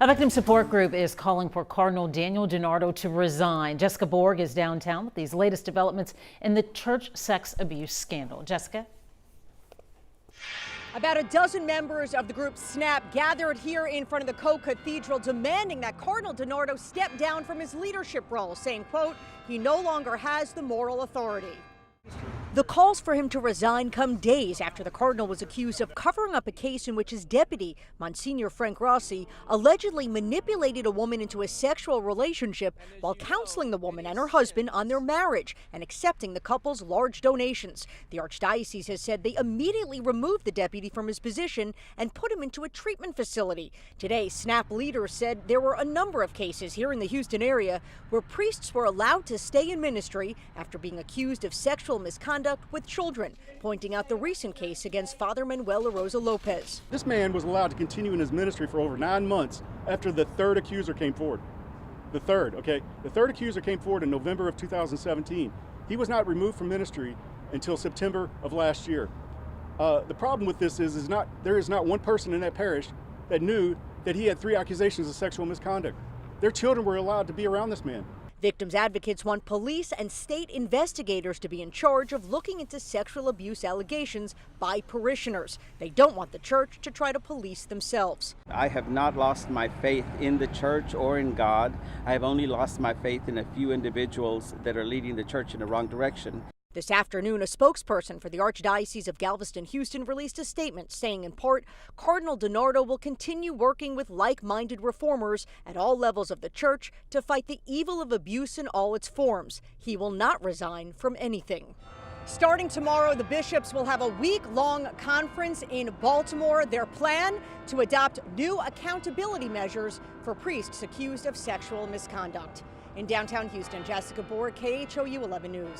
A victim support group is calling for Cardinal Daniel DiNardo to resign. Jessica Borg is downtown with these latest developments in the church sex abuse scandal. Jessica? About a dozen members of the group SNAP gathered here in front of the Co-Cathedral demanding that Cardinal DiNardo step down from his leadership role, saying, quote, he no longer has the moral authority. The calls for him to resign come days after the cardinal was accused of covering up a case in which his deputy, Monsignor Frank Rossi, allegedly manipulated a woman into a sexual relationship while counseling the woman and her husband on their marriage and accepting the couple's large donations. The archdiocese has said they immediately removed the deputy from his position and put him into a treatment facility. Today, SNAP leaders said there were a number of cases here in the Houston area where priests were allowed to stay in ministry after being accused of sexual misconduct with children, pointing out the recent case against Father Manuel LaRosa Lopez. This man was allowed to continue in his ministry for over 9 months after the third accuser came forward. The third accuser came forward in November of 2017. He was not removed from ministry until September of last year. The problem with this is there is not one person in that parish that knew that he had 3 accusations of sexual misconduct. Their children were allowed to be around this man. Victims' advocates want police and state investigators to be in charge of looking into sexual abuse allegations by parishioners. They don't want the church to try to police themselves. I have not lost my faith in the church or in God. I have only lost my faith in a few individuals that are leading the church in the wrong direction. This afternoon, a spokesperson for the Archdiocese of Galveston-Houston released a statement saying, in part, Cardinal DiNardo will continue working with like-minded reformers at all levels of the church to fight the evil of abuse in all its forms. He will not resign from anything. Starting tomorrow, the bishops will have a week-long conference in Baltimore. Their plan to adopt new accountability measures for priests accused of sexual misconduct. In downtown Houston, Jessica Borg, KHOU 11 News.